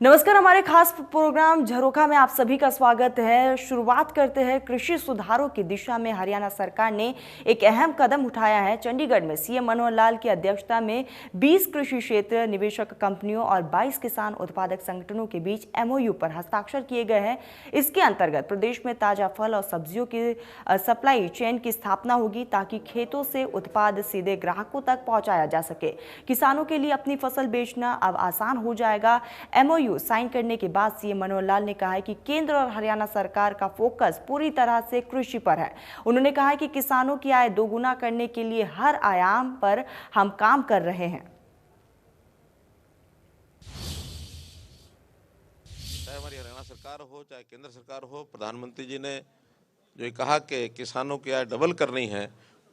नमस्कार, हमारे खास प्रोग्राम झरोखा में आप सभी का स्वागत है। शुरुआत करते हैं कृषि सुधारों की दिशा में हरियाणा सरकार ने एक अहम कदम उठाया है। चंडीगढ़ में सीएम मनोहर लाल की अध्यक्षता में 20 कृषि क्षेत्र निवेशक कंपनियों और 22 किसान उत्पादक संगठनों के बीच एमओयू पर हस्ताक्षर किए गए हैं। इसके अंतर्गत प्रदेश में ताजा फल और सब्जियों की सप्लाई चेन की स्थापना होगी ताकि खेतों से उत्पाद सीधे ग्राहकों तक पहुंचाया जा सके। किसानों के लिए अपनी फसल बेचना अब आसान हो जाएगा। एमओयू साइन करने के बाद सीएम मनोहर लाल ने कहा है कि केंद्र और हरियाणा सरकार का फोकस पूरी तरह से कृषि पर है। उन्होंने कहा है कि किसानों की आय दोगुना करने के लिए हर आयाम पर हम काम कर रहे हैं। चाहे हमारी हरियाणा सरकार हो चाहे केंद्र सरकार हो, प्रधानमंत्री जी ने जो कहा कि किसानों की आय डबल करनी है,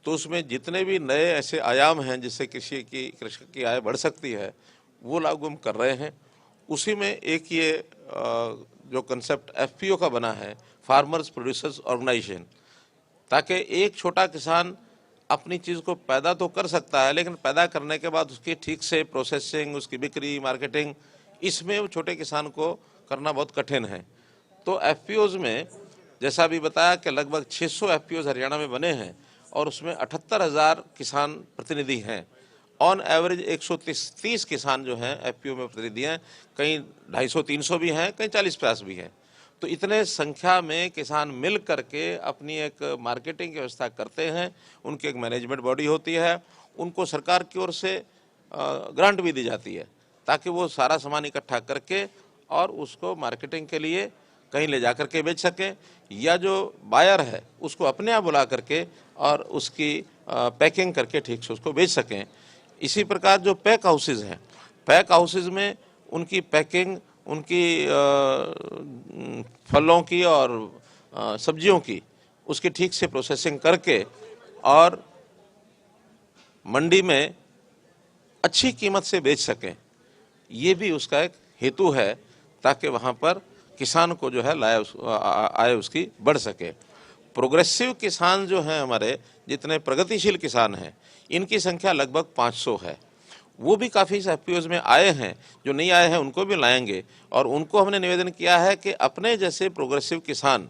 तो उसमें जितने भी नए ऐसे आयाम हैं जिससे कृषक की आय बढ़ सकती है, वो लागू हम कर रहे हैं। उसी में एक ये जो कंसेप्ट एफपीओ का बना है, फार्मर्स प्रोड्यूसर्स ऑर्गेनाइजेशन, ताकि एक छोटा किसान अपनी चीज़ को पैदा तो कर सकता है, लेकिन पैदा करने के बाद उसकी ठीक से प्रोसेसिंग, उसकी बिक्री, मार्केटिंग, इसमें वो छोटे किसान को करना बहुत कठिन है। तो एफपीओज़ में जैसा अभी बताया कि लगभग 600 एफपीओज़ हरियाणा में बने हैं और उसमें 78,000 किसान प्रतिनिधि हैं। ऑन एवरेज 130 किसान जो हैं एफपीओ में प्रतिनिधि हैं, कहीं 250-300 भी हैं, कहीं 40-50 भी हैं। तो इतने संख्या में किसान मिल करके अपनी एक मार्केटिंग की व्यवस्था करते हैं। उनकी एक मैनेजमेंट बॉडी होती है, उनको सरकार की ओर से ग्रांट भी दी जाती है ताकि वो सारा सामान इकट्ठा करके और उसको मार्केटिंग के लिए कहीं ले जा करके बेच सकें, या जो बायर है उसको अपने आप बुला करके और उसकी पैकिंग करके ठीक से उसको बेच सकें। इसी प्रकार जो पैक हाउसेज हैं, पैक हाउसेज में उनकी पैकिंग, उनकी फलों की और सब्जियों की, उसकी ठीक से प्रोसेसिंग करके और मंडी में अच्छी कीमत से बेच सकें, ये भी उसका एक हेतु है ताकि वहाँ पर किसान को जो है आय उसकी बढ़ सके। प्रोग्रेसिव किसान जो हैं हमारे, जितने प्रगतिशील किसान हैं, इनकी संख्या लगभग 500 है। वो भी काफ़ी एफपीओज़ में आए हैं, जो नहीं आए हैं उनको भी लाएंगे और उनको हमने निवेदन किया है कि अपने जैसे प्रोग्रेसिव किसान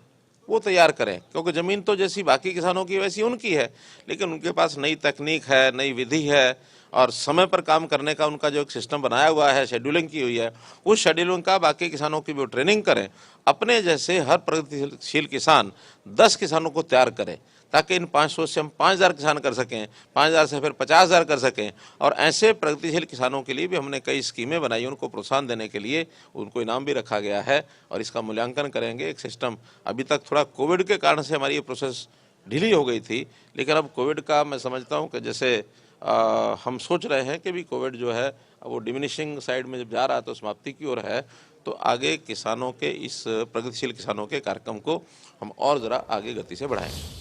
वो तैयार करें, क्योंकि ज़मीन तो जैसी बाकी किसानों की वैसी उनकी है, लेकिन उनके पास नई तकनीक है, नई विधि है और समय पर काम करने का उनका जो एक सिस्टम बनाया हुआ है, शेड्यूलिंग की हुई है, उस शेड्यूलिंग का बाकी किसानों की भी ट्रेनिंग करें। अपने जैसे हर प्रगतिशील किसान 10 किसानों को तैयार करें ताकि इन 500 से हम 5,000 किसान कर सकें, 5,000 से फिर 50,000 कर सकें। और ऐसे प्रगतिशील किसानों के लिए भी हमने कई स्कीमें बनाई, उनको प्रोत्साहन देने के लिए उनको इनाम भी रखा गया है और इसका मूल्यांकन करेंगे। एक सिस्टम अभी तक थोड़ा कोविड के कारण से हमारी ये प्रोसेस ढीली हो गई थी, लेकिन अब कोविड का मैं समझता हूँ कि जैसे हम सोच रहे हैं कि भी कोविड जो है वो डिमिनिशिंग साइड में जब जा रहा है तो समाप्ति की ओर है, तो आगे किसानों के इस प्रगतिशील किसानों के कार्यक्रम को हम और ज़रा आगे गति से बढ़ाएंगे।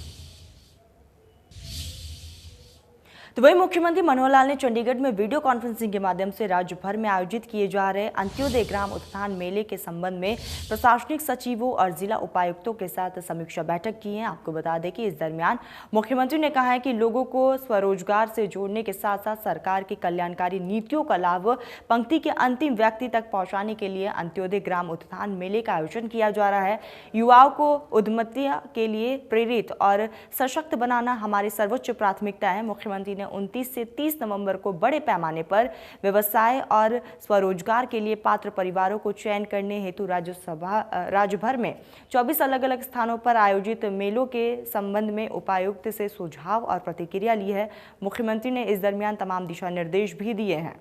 तो वही मुख्यमंत्री मनोहर लाल ने चंडीगढ़ में वीडियो कॉन्फ्रेंसिंग के माध्यम से राज्य भर में आयोजित किए जा रहे अंत्योदय ग्राम उत्थान मेले के संबंध में प्रशासनिक सचिवों और जिला उपायुक्तों के साथ समीक्षा बैठक की है। आपको बता दें कि इस दरमियान मुख्यमंत्री ने कहा है कि लोगों को स्वरोजगार से जोड़ने के साथ साथ सरकार की कल्याणकारी नीतियों का लाभ पंक्ति के अंतिम व्यक्ति तक पहुंचाने के लिए अंत्योदय ग्राम उत्थान मेले का आयोजन किया जा रहा है। युवाओं को उद्यमिता के लिए प्रेरित और सशक्त बनाना हमारी सर्वोच्च प्राथमिकता है। मुख्यमंत्री ने 29 से 30 नवंबर को बड़े पैमाने पर व्यवसाय और स्वरोजगार के लिए पात्र परिवारों को चयन करने हेतु राज्य भर में 24 अलग अलग स्थानों पर आयोजित मेलों के संबंध में उपायुक्त से सुझाव और प्रतिक्रिया ली है। मुख्यमंत्री ने इस दरमियान तमाम दिशा निर्देश भी दिए हैं।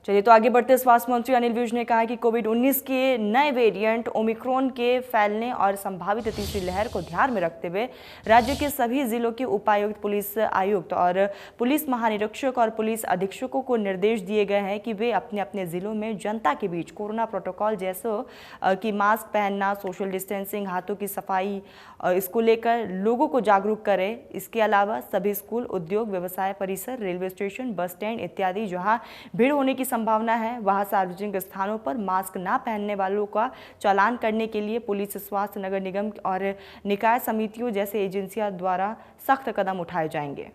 चलिए तो आगे बढ़ते स्वास्थ्य मंत्री अनिल विज ने कहा कि कोविड-19 के नए वेरिएंट ओमिक्रॉन के फैलने और संभावित तीसरी लहर को ध्यान में रखते हुए राज्य के सभी जिलों के उपायुक्त, पुलिस आयुक्त और पुलिस महानिरीक्षक और पुलिस अधीक्षकों को निर्देश दिए गए हैं कि वे अपने अपने जिलों में जनता के बीच कोरोना प्रोटोकॉल जैसे कि मास्क पहनना, सोशल डिस्टेंसिंग, हाथों की सफाई, इसको लेकर लोगों को जागरूक करें। इसके अलावा सभी स्कूल, उद्योग, व्यवसाय परिसर, रेलवे स्टेशन, बस स्टैंड इत्यादि जहां भीड़ होने की संभावना है। वहां सार्वजनिक स्थानों पर मास्क न पहनने वालों का चालान करने के लिए पुलिस, स्वास्थ्य, नगर निगम और निकाय समितियों जैसे एजेंसियों द्वारा सख्त कदम उठाए जाएंगे।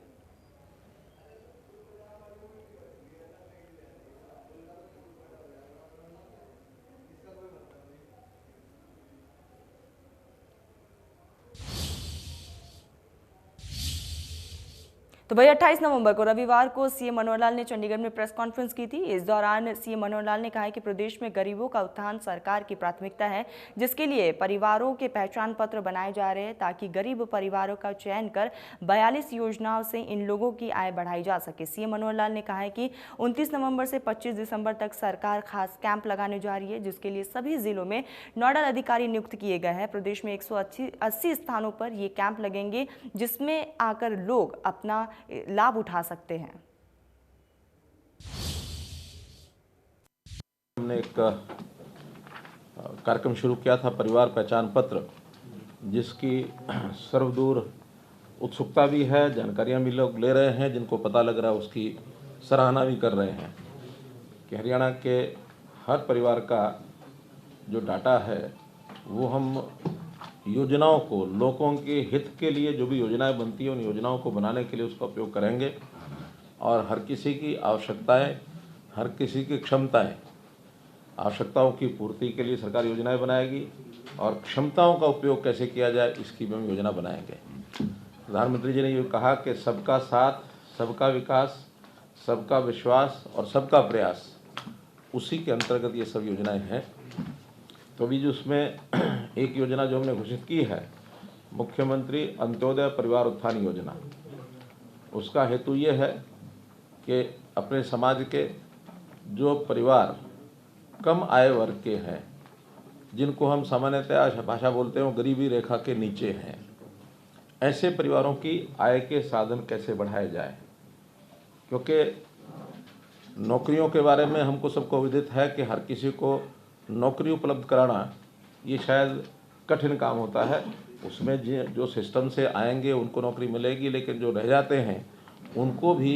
तो वही 28 नवंबर को रविवार को सीएम मनोहर लाल ने चंडीगढ़ में प्रेस कॉन्फ्रेंस की थी। इस दौरान सीएम मनोहर लाल ने कहा कि प्रदेश में गरीबों का उत्थान सरकार की प्राथमिकता है, जिसके लिए परिवारों के पहचान पत्र बनाए जा रहे हैं ताकि गरीब परिवारों का चयन कर 42 योजनाओं से इन लोगों की आय बढ़ाई जा सके। सीएम मनोहर लाल ने कहा है कि 29 नवंबर से 25 दिसंबर तक सरकार खास कैंप लगाने जा रही है, जिसके लिए सभी जिलों में नोडल अधिकारी नियुक्त किए गए हैं। प्रदेश में 180 स्थानों पर ये कैंप लगेंगे, जिसमें आकर लोग अपना लाभ उठा सकते हैं। हमने एक कार्यक्रम शुरू किया था, परिवार पहचान पत्र, जिसकी सर्वदूर उत्सुकता भी है, जानकारियां भी लोग ले रहे हैं, जिनको पता लग रहा है उसकी सराहना भी कर रहे हैं कि हरियाणा के हर परिवार का जो डाटा है वो हम योजनाओं को, लोगों के हित के लिए जो भी योजनाएं बनती हैं उन योजनाओं को बनाने के लिए उसका उपयोग करेंगे और हर किसी की आवश्यकताएं, हर किसी की क्षमताएं, आवश्यकताओं की पूर्ति के लिए सरकार योजनाएं बनाएगी और क्षमताओं का उपयोग कैसे किया जाए इसकी भी हम योजना बनाएंगे। प्रधानमंत्री जी ने ये कहा कि सबका साथ, सबका विकास, सबका विश्वास और सबका प्रयास, उसी के अंतर्गत ये सब योजनाएं हैं। तो अभी जो उसमें एक योजना जो हमने घोषित की है, मुख्यमंत्री अंत्योदय परिवार उत्थान योजना, उसका हेतु ये है कि अपने समाज के जो परिवार कम आय वर्ग के हैं, जिनको हम सामान्यतः भाषा बोलते हैं वो गरीबी रेखा के नीचे हैं, ऐसे परिवारों की आय के साधन कैसे बढ़ाए जाए। क्योंकि नौकरियों के बारे में हमको सबको विदित है कि हर किसी को नौकरी उपलब्ध कराना ये शायद कठिन काम होता है। उसमें जो सिस्टम से आएंगे उनको नौकरी मिलेगी, लेकिन जो रह जाते हैं उनको भी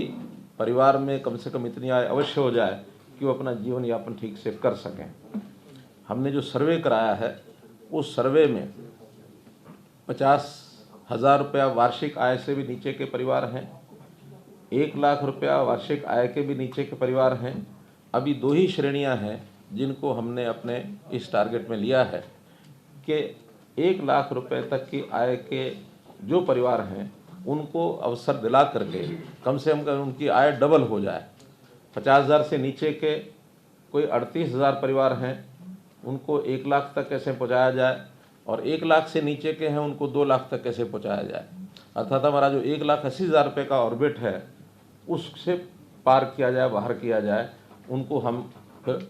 परिवार में कम से कम इतनी आय अवश्य हो जाए कि वो अपना जीवन यापन ठीक से कर सकें। हमने जो सर्वे कराया है उस सर्वे में 50,000 रुपया वार्षिक आय से भी नीचे के परिवार हैं, 1 लाख रुपया वार्षिक आय के भी नीचे के परिवार हैं। अभी 2 ही श्रेणियां हैं जिनको हमने अपने इस टारगेट में लिया है कि 1 लाख रुपए तक की आय के जो परिवार हैं उनको अवसर दिला करके कम से कम उनकी आय डबल हो जाए। 50,000 से नीचे के कोई 38,000 परिवार हैं, उनको 1 लाख तक कैसे पहुंचाया जाए, और 1 लाख से नीचे के हैं उनको 2 लाख तक कैसे पहुंचाया जाए। अर्थात हमारा जो 1,80,000 रुपये का ऑर्बिट है उससे पार किया जाए, बाहर किया जाए। उनको हम फिर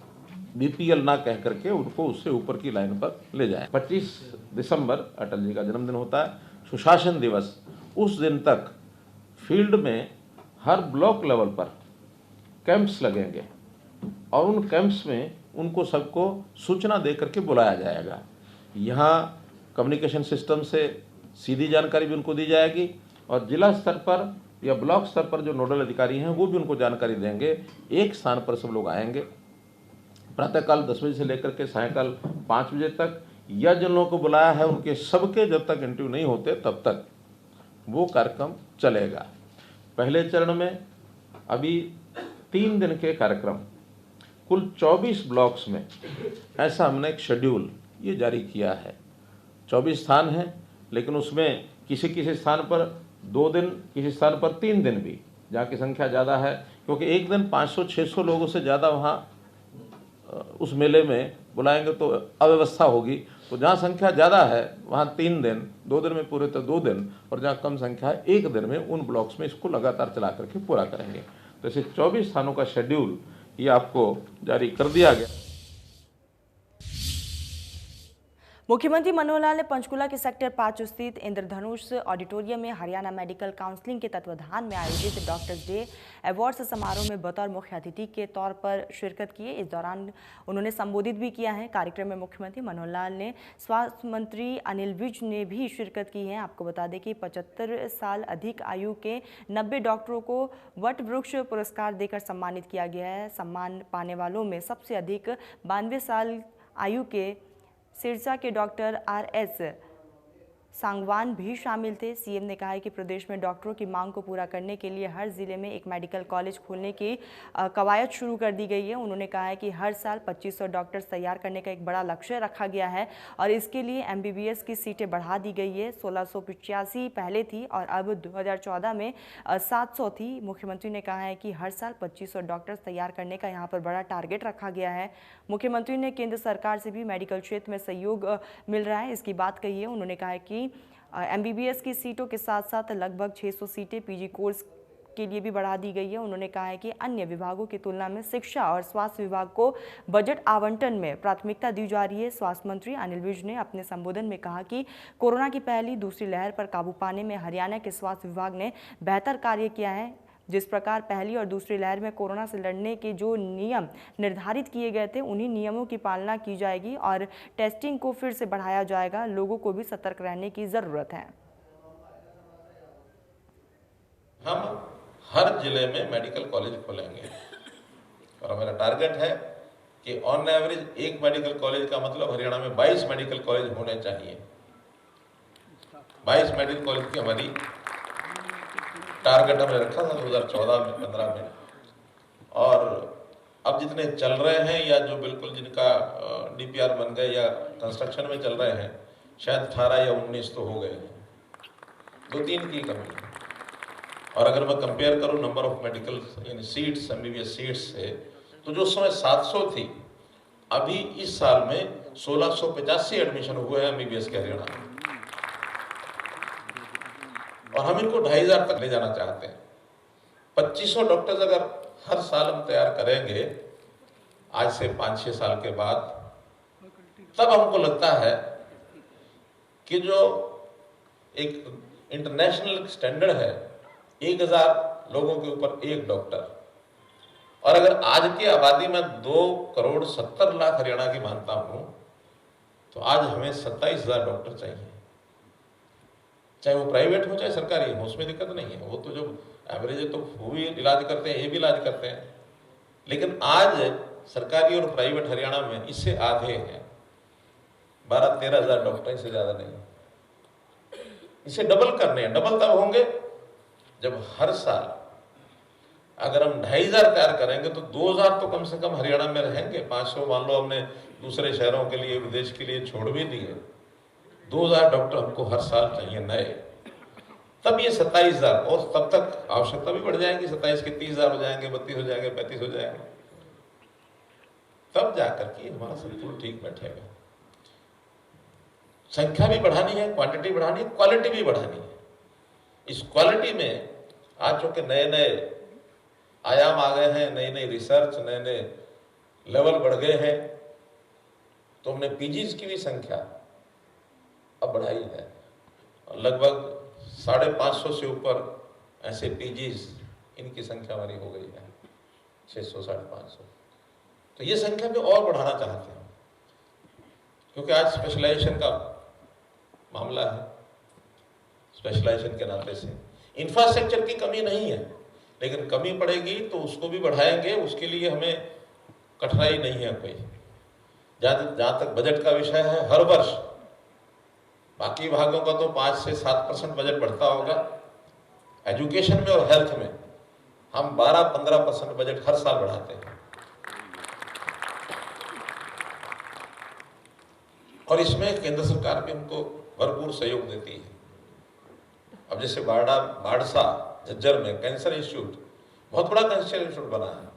बीपीएल ना कह करके उनको उससे ऊपर की लाइन पर ले जाएं। 25 दिसंबर अटल जी का जन्मदिन होता है, सुशासन दिवस। उस दिन तक फील्ड में हर ब्लॉक लेवल पर कैंप्स लगेंगे और उन कैंप्स में उनको सबको सूचना दे करके बुलाया जाएगा। यहाँ कम्युनिकेशन सिस्टम से सीधी जानकारी भी उनको दी जाएगी और जिला स्तर पर या ब्लॉक स्तर पर जो नोडल अधिकारी हैं वो भी उनको जानकारी देंगे। एक स्थान पर सब लोग आएंगे, प्रातःकाल 10 बजे से लेकर के सायंकाल 5 बजे तक, या जिन लोगों को बुलाया है उनके सबके जब तक इंटरव्यू नहीं होते तब तक वो कार्यक्रम चलेगा। पहले चरण में अभी 3 दिन के कार्यक्रम, कुल 24 ब्लॉक्स में ऐसा हमने एक शेड्यूल ये जारी किया है। 24 स्थान हैं, लेकिन उसमें किसी किसी स्थान पर 2 दिन, किसी स्थान पर 3 दिन भी, जहाँ की संख्या ज़्यादा है, क्योंकि एक दिन 500-600 लोगों से ज़्यादा वहाँ उस मेले में बुलाएंगे तो अव्यवस्था होगी। तो जहाँ संख्या ज़्यादा है वहाँ 3 दिन, 2 दिन में पूरे तो 2 दिन, और जहाँ कम संख्या है 1 दिन में उन ब्लॉक्स में इसको लगातार चला करके पूरा करेंगे। तो ऐसे 24 स्थानों का शेड्यूल ये आपको जारी कर दिया गया। मुख्यमंत्री मनोहर लाल ने पंचकुला के सेक्टर 5 स्थित इंद्रधनुष ऑडिटोरियम में हरियाणा मेडिकल काउंसिल के तत्वाधान में आयोजित डॉक्टर्स डे अवार्ड्स समारोह में बतौर मुख्य अतिथि के तौर पर शिरकत किए। इस दौरान उन्होंने संबोधित भी किया है। कार्यक्रम में मुख्यमंत्री मनोहर लाल ने स्वास्थ्य मंत्री अनिल विज ने भी शिरकत की है। आपको बता दें कि 75 साल अधिक आयु के 90 डॉक्टरों को वट वृक्ष पुरस्कार देकर सम्मानित किया गया है। सम्मान पाने वालों में सबसे अधिक 92 साल आयु के सिरसा के डॉक्टर RS सांगवान भी शामिल थे। सीएम ने कहा है कि प्रदेश में डॉक्टरों की मांग को पूरा करने के लिए हर जिले में एक मेडिकल कॉलेज खोलने की कवायद शुरू कर दी गई है। उन्होंने कहा है कि हर साल 2500 डॉक्टर्स तैयार करने का एक बड़ा लक्ष्य रखा गया है और इसके लिए MBBS की सीटें बढ़ा दी गई है। 1685 पहले थी और अब 2014 में 700 थी। मुख्यमंत्री ने कहा है कि हर साल 2500 डॉक्टर्स तैयार करने का यहाँ पर बड़ा टारगेट रखा गया है। मुख्यमंत्री ने केंद्र सरकार से भी मेडिकल क्षेत्र में सहयोग मिल रहा है, इसकी बात कही है। उन्होंने कहा है कि MBBS की सीटों के साथ साथ लगभग 600 सीटें PG कोर्स के लिए भी बढ़ा दी गई है। उन्होंने कहा है कि अन्य विभागों की तुलना में शिक्षा और स्वास्थ्य विभाग को बजट आवंटन में प्राथमिकता दी जा रही है। स्वास्थ्य मंत्री अनिल विज ने अपने संबोधन में कहा कि कोरोना की पहली दूसरी लहर पर काबू पाने में हरियाणा के स्वास्थ्य विभाग ने बेहतर कार्य किया है। जिस प्रकार पहली और दूसरी लहर में कोरोना से लड़ने के जो नियम निर्धारित किए गए थे, उन्हीं नियमों की पालना की जाएगी और टेस्टिंग को फिर से बढ़ाया जाएगा। लोगों को भी सतर्क रहने की जरूरत है। हम हर जिले में मेडिकल कॉलेज खोलेंगे और हमारा टारगेट है कि ऑन एवरेज एक मेडिकल कॉलेज का मतलब हरियाणा में 22 मेडिकल कॉलेज होने चाहिए। 22 मेडिकल कॉलेज की हमारी टारगेट हमने रखा था 2014 में 15 में, और अब जितने चल रहे हैं या जो बिल्कुल जिनका DPR बन गए या कंस्ट्रक्शन में चल रहे हैं, शायद 18 या 19 तो हो गए हैं। 2-3 की कमी है। और अगर मैं कंपेयर करूं नंबर ऑफ मेडिकल यानी सीट्स MBBS सीट्स से, तो जो समय 700 थी, अभी इस साल में 1685 एडमिशन हुए हैं MBBS के हरियाणा में, और हम इनको 2500 तक ले जाना चाहते हैं। 2500 डॉक्टर्स अगर हर साल हम तैयार करेंगे आज से 5-6 साल के बाद, तब हमको लगता है कि जो एक इंटरनेशनल स्टैंडर्ड है 1000 लोगों के ऊपर एक डॉक्टर, और अगर आज की आबादी में 2,70,00,000 हरियाणा की मानता हूं, तो आज हमें 27,000 डॉक्टर चाहिए। चाहे वो प्राइवेट हो चाहे सरकारी हो, उसमें दिक्कत नहीं है। वो तो जो एवरेज है तो वो भी इलाज करते हैं, ये भी इलाज करते हैं, लेकिन आज सरकारी और प्राइवेट हरियाणा में इससे आधे हैं। 12-13,000 डॉक्टर, इससे ज्यादा नहीं। इसे डबल करने हैं। डबल तब होंगे जब हर साल अगर हम 2500 तैयार करेंगे तो 2000 तो कम से कम हरियाणा में रहेंगे। 500 मान लो हमने दूसरे शहरों के लिए, विदेश के लिए छोड़ भी दिए, 2000 डॉक्टर हमको हर साल चाहिए नए। तब ये 27,000, और तब तक आवश्यकता भी बढ़ जाएगी, 27 के 30,000 हो जाएंगे, 32 हो जाएंगे, 35 हो जाएंगे। तब जाकर के हमारा संतुलन ठीक बैठेगा। संख्या भी बढ़ानी है, क्वांटिटी बढ़ानी है, क्वालिटी भी बढ़ानी है। इस क्वालिटी में आज चूंकि नए नए आयाम आ गए हैं, नई नई रिसर्च, नए नए लेवल बढ़ गए हैं, तो हमने PGs की भी संख्या अब बढ़ाई है। लगभग 550 से ऊपर ऐसे PGs, इनकी संख्या हमारी हो गई है 600-550। तो ये संख्या भी और बढ़ाना चाहते हैं, क्योंकि आज स्पेशलाइजेशन का मामला है। स्पेशलाइजेशन के नाते से इंफ्रास्ट्रक्चर की कमी नहीं है, लेकिन कमी पड़ेगी तो उसको भी बढ़ाएंगे। उसके लिए हमें कठिनाई नहीं है कोई। जहाँ तक बजट का विषय है, हर वर्ष बाकी विभागों का तो 5 से 7% बजट बढ़ता होगा, एजुकेशन में और हेल्थ में हम 12-15% बजट हर साल बढ़ाते हैं। और इसमें केंद्र सरकार भी हमको भरपूर सहयोग देती है। अब जैसे बाड़सा झज्जर में कैंसर इंस्टीट्यूट, बहुत बड़ा कैंसर इंस्टीट्यूट बना है।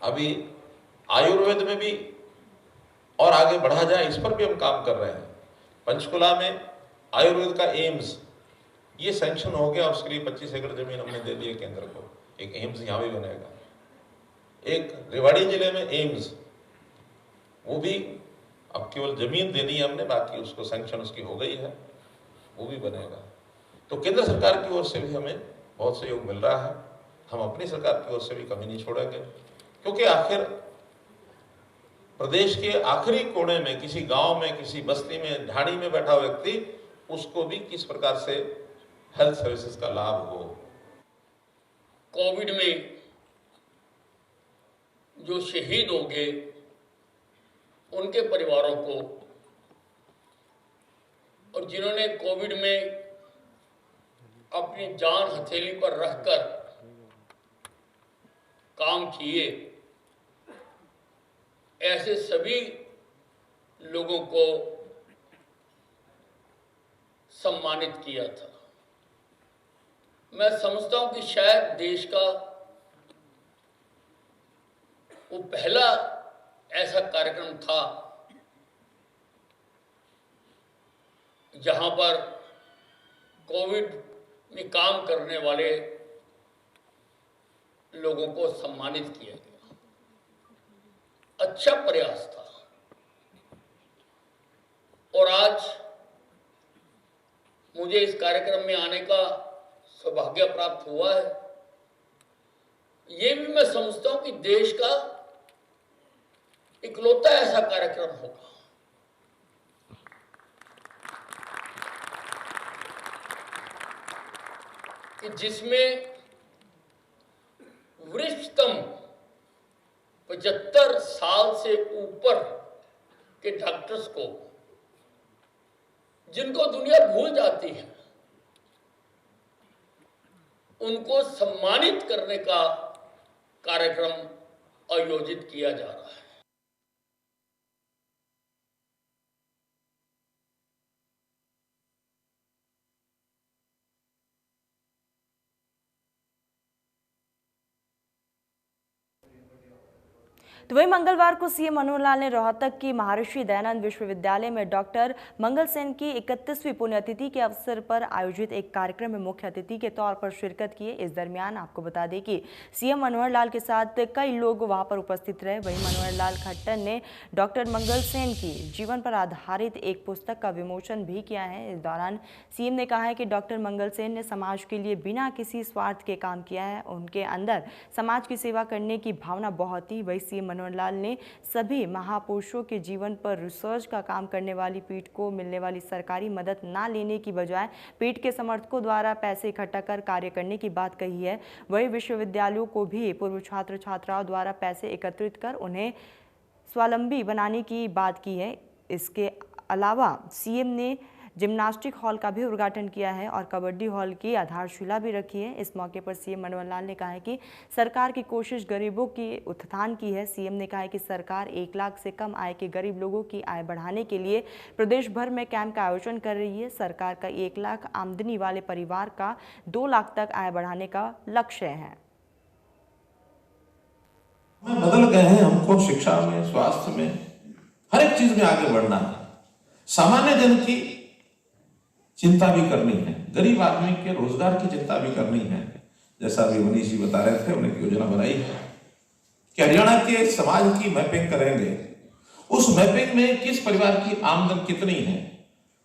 अभी आयुर्वेद में भी और आगे बढ़ा जाए, इस पर भी हम काम कर रहे हैं। पंचकुला में आयुर्वेद का एम्स, ये सैंक्शन हो गया, उसके लिए 25 एकड़ जमीन हमने दे दी है केंद्र को। एक एम्स यहाँ भी बनेगा। एक रेवाड़ी जिले में एम्स, वो भी अब केवल जमीन देनी है हमने, बाकी उसको सैंक्शन उसकी हो गई है, वो भी बनेगा। तो केंद्र सरकार की ओर से भी हमें बहुत सहयोग मिल रहा है। हम अपनी सरकार की ओर से भी कमी नहीं छोड़ेंगे, क्योंकि आखिर प्रदेश के आखिरी कोने में, किसी गांव में, किसी बस्ती में, ढाणी में बैठा व्यक्ति, उसको भी किस प्रकार से हेल्थ सर्विसेज का लाभ हो। कोविड में जो शहीद हो गए उनके परिवारों को, और जिन्होंने कोविड में अपनी जान हथेली पर रखकर काम किए, ऐसे सभी लोगों को सम्मानित किया था। मैं समझता हूं कि शायद देश का वो पहला ऐसा कार्यक्रम था जहां पर कोविड में काम करने वाले लोगों को सम्मानित किया गया। अच्छा प्रयास था, और आज मुझे इस कार्यक्रम में आने का सौभाग्य प्राप्त हुआ है। ये भी मैं समझता हूं कि देश का इकलौता ऐसा कार्यक्रम होगा कि जिसमें वरिष्ठतम 75 साल से ऊपर के डॉक्टर्स को, जिनको दुनिया भूल जाती है, उनको सम्मानित करने का कार्यक्रम आयोजित किया जा रहा है। तो वही मंगलवार को सीएम मनोहर लाल ने रोहतक की महर्षि दयानंद विश्वविद्यालय में डॉक्टर मंगल सेन की 31वीं पुण्यतिथि के अवसर पर आयोजित एक कार्यक्रम में मुख्य अतिथि के तौर पर शिरकत किए। इस दरमियान आपको बता दें कि सीएम मनोहर लाल के साथ कई लोग वहां पर उपस्थित रहे। वहीं मनोहर लाल खट्टर ने डॉक्टर मंगल सेन की जीवन पर आधारित एक पुस्तक का विमोचन भी किया है। इस दौरान सीएम ने कहा है कि डॉक्टर मंगल सेन ने समाज के लिए बिना किसी स्वार्थ के काम किया है। उनके अंदर समाज की सेवा करने की भावना बहुत थी। वही सीएम मनोहर लाल ने सभी महापुरुषों के जीवन पर रिसर्च का काम करने वाली पीठ को मिलने वाली सरकारी मदद ना लेने की बजाय पीठ के समर्थकों द्वारा पैसे इकट्ठा कर कार्य करने की बात कही है। वही विश्वविद्यालयों को भी पूर्व छात्र छात्राओं द्वारा पैसे एकत्रित कर उन्हें स्वावलंबी बनाने की बात की है। इसके अलावा सीएम ने जिम्नास्टिक हॉल का भी उद्घाटन किया है और कबड्डी हॉल की आधारशिला भी रखी है। इस मौके पर सीएम मनोहर लाल ने कहा है कि सरकार की कोशिश गरीबों के उत्थान की है। सीएम ने कहा है कि सरकार 1 लाख से कम आय के गरीब लोगों की आय बढ़ाने के लिए प्रदेश भर में कैंप का आयोजन कर रही है। सरकार का 1 लाख आमदनी वाले परिवार का 2 लाख तक आय बढ़ाने का लक्ष्य है। बदल गए हैं, हमको शिक्षा में, स्वास्थ्य में, हर एक चीज में आगे बढ़ना है। सामान्य जन की चिंता भी करनी है, गरीब आदमी के रोजगार की चिंता भी करनी है। जैसा अभी मनीष जी बता रहे थे, उन्होंने योजना बनाई है कि हरियाणा के समाज की मैपिंग करेंगे। उस मैपिंग में किस परिवार की आमदन कितनी है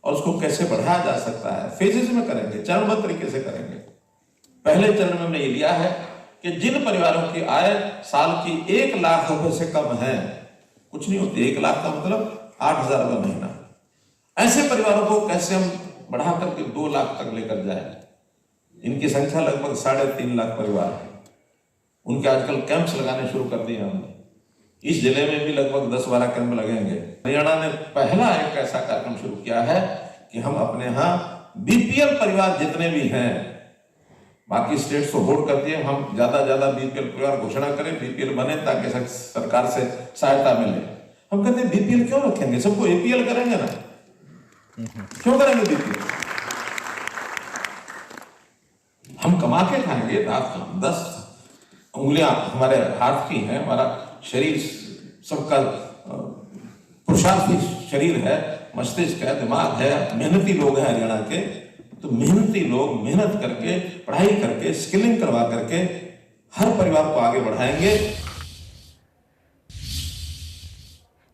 और उसको कैसे बढ़ाया जा सकता है, फेजेस में करेंगे, चरणबद्ध तरीके से करेंगे। पहले चरण में हमने ये लिया है कि जिन परिवारों की आय साल की 1 लाख रुपए से कम है, कुछ नहीं होती, 1 लाख का मतलब 8,000 रुपये महीना, ऐसे परिवारों को कैसे हम बढ़ा करके 2 लाख तक लेकर जाए। इनकी संख्या लगभग 3.5 लाख परिवार है। उनके आजकल कैंप्स लगाने शुरू कर दिए हमने। इस जिले में भी लगभग 10-12 कैंप लगेंगे। हरियाणा ने पहला एक ऐसा कार्यक्रम शुरू किया है कि हम अपने यहाँ बीपीएल परिवार जितने भी हैं, बाकी स्टेट्स को वोट करती है, हम ज्यादा बीपीएल परिवार घोषणा करें, बीपीएल बने ताकि सरकार से सहायता मिले। हम कहते हैं बीपीएल क्यों रखेंगे, सबको एपीएल करेंगे ना, क्यों करेंगे बीपीएल? हम कमा के खाएंगे, 10 उंगलियां हमारे हाथ की हैं, हमारा शरीर सबका पुरुषार्थी शरीर है, मस्तिष्क है, दिमाग है, मेहनती लोग हैं हरियाणा के। तो मेहनती लोग मेहनत करके, पढ़ाई करके, स्किलिंग करवा करके हर परिवार को आगे बढ़ाएंगे।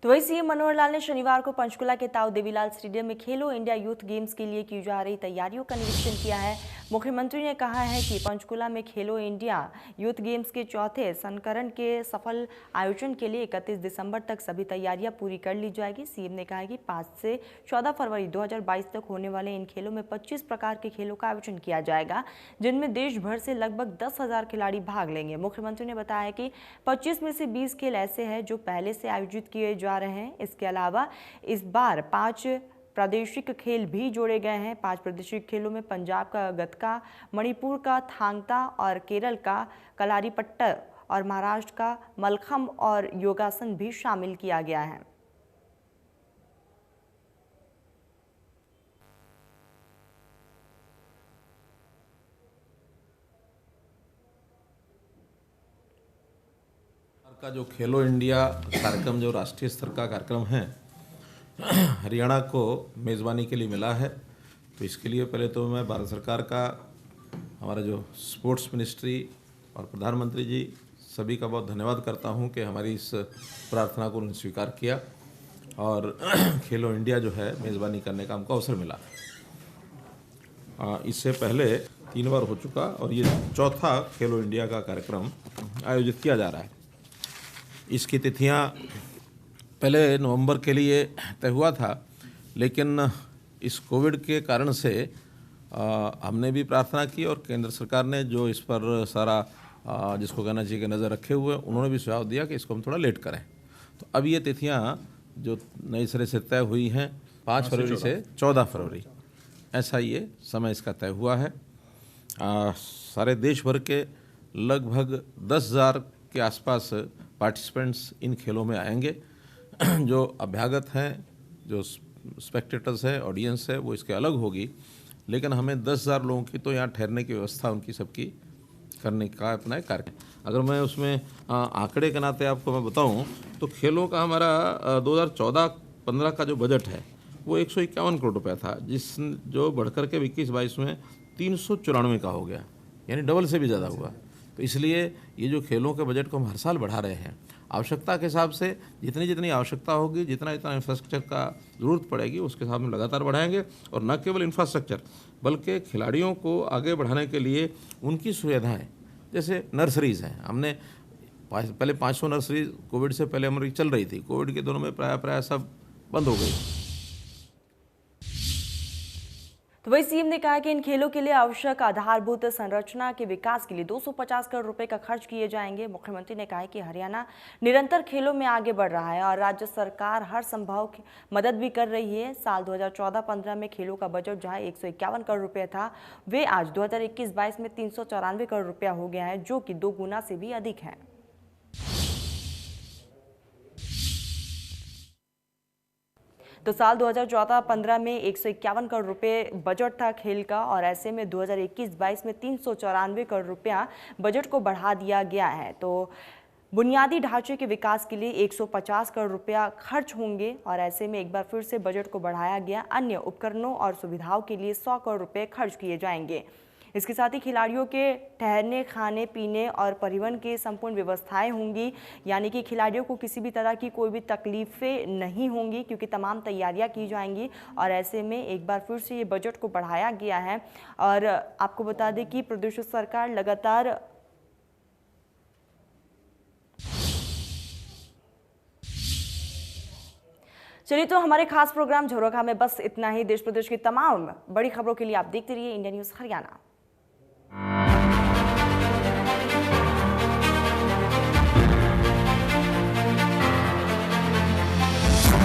तो वही सीएम मनोहर लाल ने शनिवार को पंचकुला के ताऊ देवीलाल स्टेडियम में खेलो इंडिया यूथ गेम्स के लिए की जा रही तैयारियों का निरीक्षण किया है। मुख्यमंत्री ने कहा है कि पंचकुला में खेलो इंडिया यूथ गेम्स के चौथे संस्करण के सफल आयोजन के लिए 31 दिसंबर तक सभी तैयारियां पूरी कर ली जाएगी। सीएम ने कहा है कि 5 से 14 फरवरी 2022 तक होने वाले इन खेलों में 25 प्रकार के खेलों का आयोजन किया जाएगा, जिनमें देश भर से लगभग 10,000 खिलाड़ी भाग लेंगे। मुख्यमंत्री ने बताया कि 25 में से 20 खेल ऐसे हैं जो पहले से आयोजित किए जा रहे हैं। इसके अलावा इस बार 5 प्रादेशिक खेल भी जोड़े गए हैं। 5 प्रादेशिक खेलों में पंजाब का गतका, मणिपुर का थांगता और केरल का कलारीपट्टा और महाराष्ट्र का मलखम और योगासन भी शामिल किया गया है। का जो खेलो इंडिया कार्यक्रम जो राष्ट्रीय स्तर का कार्यक्रम है, हरियाणा को मेज़बानी के लिए मिला है। तो इसके लिए पहले तो मैं भारत सरकार का, हमारा जो स्पोर्ट्स मिनिस्ट्री और प्रधानमंत्री जी सभी का बहुत धन्यवाद करता हूं कि हमारी इस प्रार्थना को उन्होंने स्वीकार किया और खेलो इंडिया जो है मेज़बानी करने का हमको अवसर मिला। इससे पहले 3 बार हो चुका और ये चौथा खेलो इंडिया का कार्यक्रम आयोजित किया जा रहा है। इसकी तिथियां पहले नवंबर के लिए तय हुआ था, लेकिन इस कोविड के कारण से हमने भी प्रार्थना की और केंद्र सरकार ने जो इस पर सारा जिसको कहना चाहिए कि नज़र रखे हुए, उन्होंने भी सुझाव दिया कि इसको हम थोड़ा लेट करें। तो अब ये तिथियां जो नई सिरे से तय हुई हैं 5 फरवरी से 14 फरवरी, ऐसा ये समय इसका तय हुआ है। सारे देश भर के लगभग 10,000 के आसपास पार्टिसिपेंट्स इन खेलों में आएंगे। जो अभ्यागत हैं, जो स्पेक्टेटर्स हैं, ऑडियंस है, वो इसके अलग होगी, लेकिन हमें 10,000 लोगों की तो यहाँ ठहरने की व्यवस्था उनकी सबकी करने का अपना एक कार्य। अगर मैं उसमें आंकड़े के नाते आपको मैं बताऊं तो खेलों का हमारा 2014-15 का जो बजट है वो 151 करोड़ रुपया था, जो बढ़कर के 21-22 में 394 का हो गया, यानी डबल से भी ज़्यादा हुआ। तो इसलिए ये जो खेलों के बजट को हम हर साल बढ़ा रहे हैं, आवश्यकता के हिसाब से जितनी जितनी आवश्यकता होगी, जितना जितना इंफ्रास्ट्रक्चर का ज़रूरत पड़ेगी, उसके हिसाब में लगातार बढ़ाएंगे। और न केवल इंफ्रास्ट्रक्चर बल्कि खिलाड़ियों को आगे बढ़ाने के लिए उनकी सुविधाएं, जैसे नर्सरीज़ हैं। हमने पहले 500 नर्सरी कोविड से पहले हमारी चल रही थी, कोविड के दिनों में प्राय सब बंद हो गई। तो वही सीएम ने कहा कि इन खेलों के लिए आवश्यक आधारभूत संरचना के विकास के लिए 250 करोड़ रुपए का खर्च किए जाएंगे। मुख्यमंत्री ने कहा कि हरियाणा निरंतर खेलों में आगे बढ़ रहा है और राज्य सरकार हर संभव मदद भी कर रही है। साल 2014-15 में खेलों का बजट जहां 151 करोड़ रुपये था, वे आज 2021-22 में 394 करोड़ रुपया हो गया है, जो कि 2 गुना से भी अधिक है। तो साल 2014-15 में 151 करोड़ रुपए बजट था खेल का और ऐसे में 2021-22 में 394 करोड़ रुपया बजट को बढ़ा दिया गया है। तो बुनियादी ढांचे के विकास के लिए 150 करोड़ रुपया खर्च होंगे और ऐसे में एक बार फिर से बजट को बढ़ाया गया। अन्य उपकरणों और सुविधाओं के लिए 100 करोड़ रुपये खर्च किए जाएंगे। इसके साथ ही खिलाड़ियों के ठहरने, खाने पीने और परिवहन की संपूर्ण व्यवस्थाएं होंगी, यानी कि खिलाड़ियों को किसी भी तरह की कोई भी तकलीफें नहीं होंगी क्योंकि तमाम तैयारियां की जाएंगी। और ऐसे में एक बार फिर से ये बजट को बढ़ाया गया है। और आपको बता दें कि प्रदेश सरकार लगातार चलिए, तो हमारे खास प्रोग्राम झरोखा में बस इतना ही। देश प्रदेश की तमाम बड़ी खबरों के लिए आप देखते रहिए इंडिया न्यूज़ हरियाणा।